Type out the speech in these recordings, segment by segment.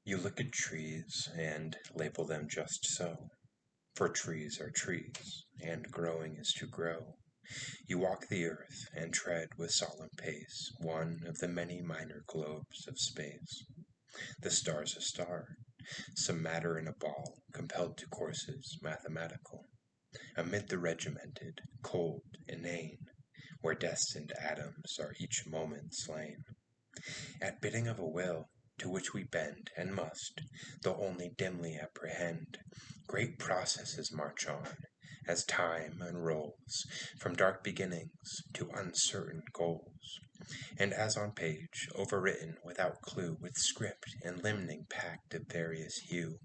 You look at trees and label them just so, for trees are trees, and growing is to grow. You walk the earth and tread with solemn pace one of the many minor globes of space. The star's a star, some matter in a ball, compelled to courses mathematical, amid the regimented, cold, inane, where destined atoms are each moment slain. At bidding of a will, to which we bend and must, though only dimly apprehend, great processes march on, as time unrolls from dark beginnings to uncertain goals. And as on page, overwritten without clue, with script and limning packed of various hue,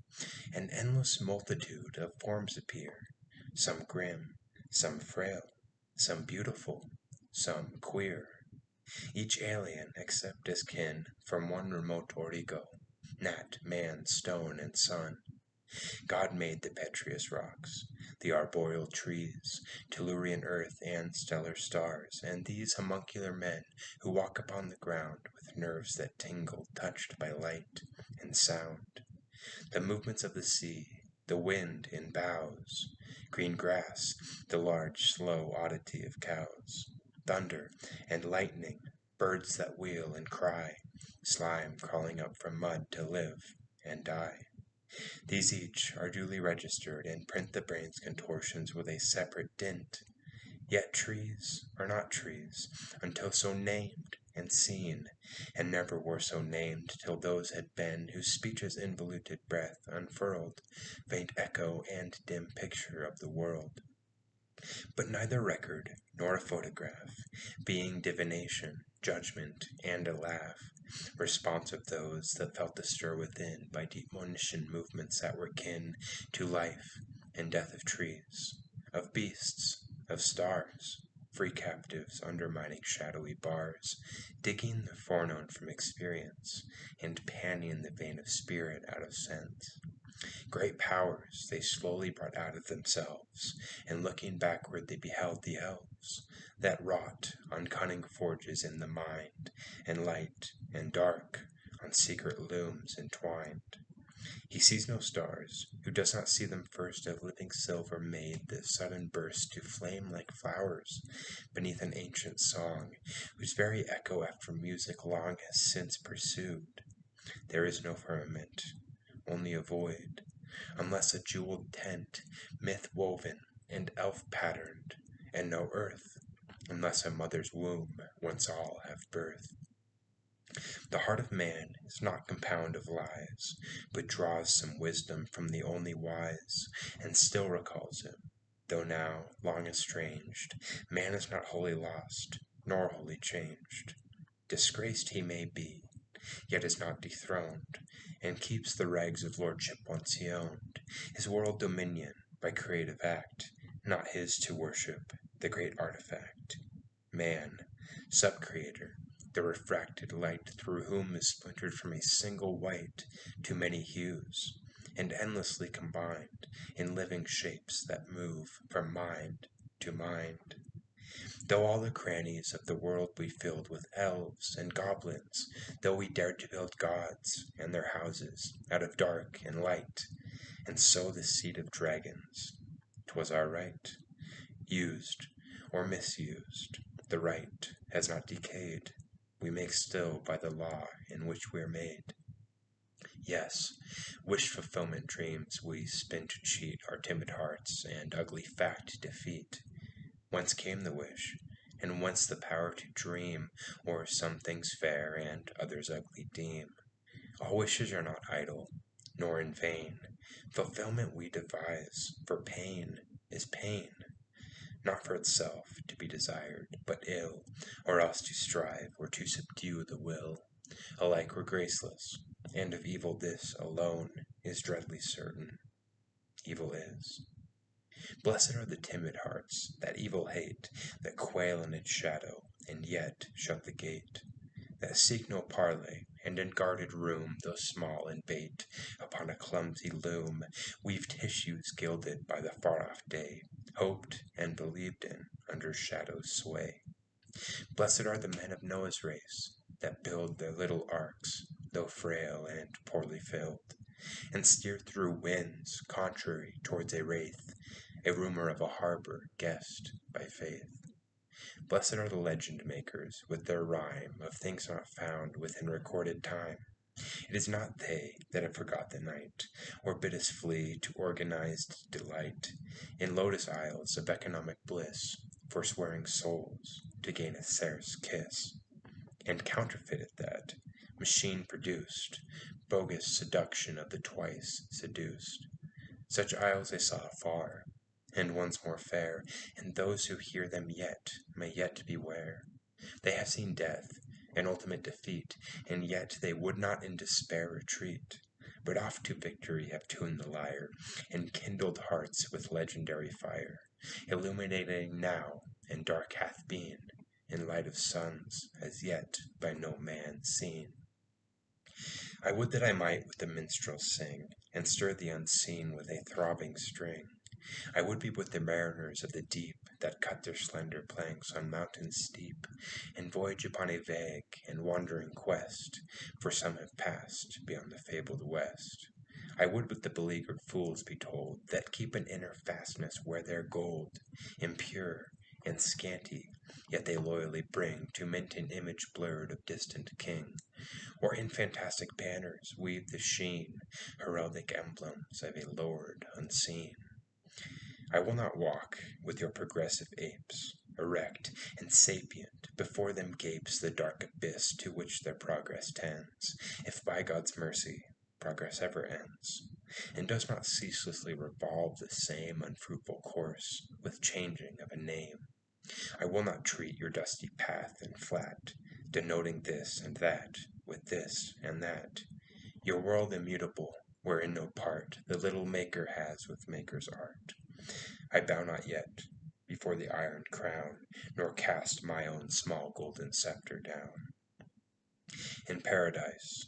an endless multitude of forms appear, some grim, some frail, some beautiful, some queer, each alien except as kin from one remote origo, gnat, man, stone, and sun. God made the petrious rocks, the arboreal trees, tellurian earth, and stellar stars, and these homuncular men who walk upon the ground with nerves that tingle, touched by light and sound. The movements of the sea, the wind in boughs, green grass, the large, slow oddity of cows, thunder and lightning, birds that wheel and cry, slime crawling up from mud to live and die. These each are duly registered and print the brain's contortions with a separate dint. Yet trees are not trees until so named and seen, and never were so named till those had been whose speech's involuted breath unfurled faint echo and dim picture of the world. But neither record nor a photograph, being divination, judgment, and a laugh, response of those that felt the stir within by deep monition movements that were kin to life and death of trees, of beasts, of stars, free captives undermining shadowy bars, digging the foreknown from experience, and panning the vein of spirit out of sense. Great powers they slowly brought out of themselves, and looking backward they beheld the elves, that wrought on cunning forges in the mind, and light and dark on secret looms entwined. He sees no stars, who does not see them first of living silver made the sudden burst to flame like flowers beneath an ancient song, whose very echo after music long has since pursued. There is no firmament, only a void, unless a jeweled tent, myth woven and elf patterned, and no earth, unless a mother's womb whence all have birth. The heart of man is not compound of lies, but draws some wisdom from the only wise, and still recalls him. Though now long estranged, man is not wholly lost, nor wholly changed. Disgraced he may be, yet is not dethroned, and keeps the rags of lordship once he owned, his world dominion by creative act, not his to worship, the great artifact. Man, sub-creator, the refracted light through whom is splintered from a single white to many hues, and endlessly combined in living shapes that move from mind to mind. Though all the crannies of the world we filled with elves and goblins, though we dared to build gods and their houses out of dark and light, and sow the seed of dragons, 'twas our right, used or misused, the right has not decayed, we make still by the law in which we're made. Yes, wish-fulfillment dreams we spin to cheat our timid hearts and ugly fact defeat. Whence came the wish, and whence the power to dream, or some things fair and others ugly deem? All wishes are not idle, nor in vain. Fulfillment we devise, for pain is pain, not for itself to be desired, but ill, or else to strive or to subdue the will. Alike we're graceless, and of evil this alone is dreadly certain. Evil is. Blessed are the timid hearts that evil hate, that quail in its shadow, and yet shut the gate, that seek no parley, and in guarded room, though small and bait, upon a clumsy loom, weave tissues gilded by the far-off day, hoped and believed in under shadow's sway. Blessed are the men of Noah's race, that build their little arks though frail and poorly filled, and steer through winds contrary towards a wraith, a rumor of a harbor guessed by faith. Blessed are the legend makers with their rhyme of things not found within recorded time. It is not they that have forgot the night, or bid us flee to organized delight in lotus isles of economic bliss, forswearing souls to gain a scarce kiss, and counterfeited that, machine-produced, bogus seduction of the twice seduced. Such isles they saw afar, and once more fair, and those who hear them yet may yet beware. They have seen death, and ultimate defeat, and yet they would not in despair retreat, but oft to victory have tuned the lyre, and kindled hearts with legendary fire, illuminating now, and dark hath been, in light of suns, as yet by no man seen. I would that I might with the minstrels sing, and stir the unseen with a throbbing string. I would be with the mariners of the deep, that cut their slender planks on mountains steep, and voyage upon a vague and wandering quest, for some have passed beyond the fabled west. I would with the beleaguered fools be told, that keep an inner fastness where their gold, impure and scanty, yet they loyally bring to mint an image blurred of distant king, or in fantastic banners weave the sheen, heraldic emblems of a lord unseen. I will not walk with your progressive apes, erect and sapient, before them gapes the dark abyss to which their progress tends, if by God's mercy progress ever ends, and does not ceaselessly revolve the same unfruitful course, with changing of a name. I will not treat your dusty path and flat, denoting this and that, with this and that, your world immutable, wherein no part the little maker has with maker's art. I bow not yet before the iron crown, nor cast my own small golden scepter down. In paradise,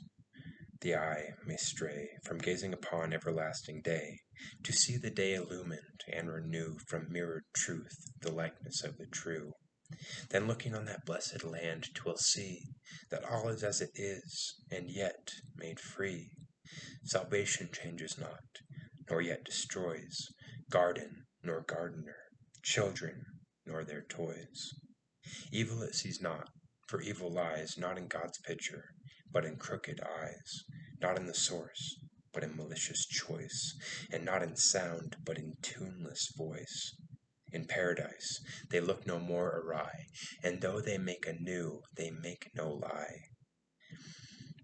the eye may stray from gazing upon everlasting day, to see the day illumined and renew from mirrored truth the likeness of the true. Then looking on that blessed land 'twill see that all is as it is, and yet made free. Salvation changes not, nor yet destroys garden nor gardener, children nor their toys. Evil it sees not, for evil lies not in God's picture, but in crooked eyes, not in the source, but in malicious choice, and not in sound, but in tuneless voice. In paradise they look no more awry, and though they make anew, they make no lie.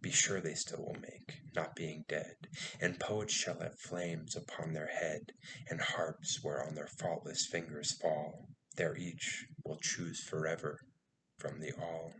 Be sure they still will make, not being dead, and poets shall have flames upon their head, and harps whereon their faultless fingers fall. There each will choose forever from the all.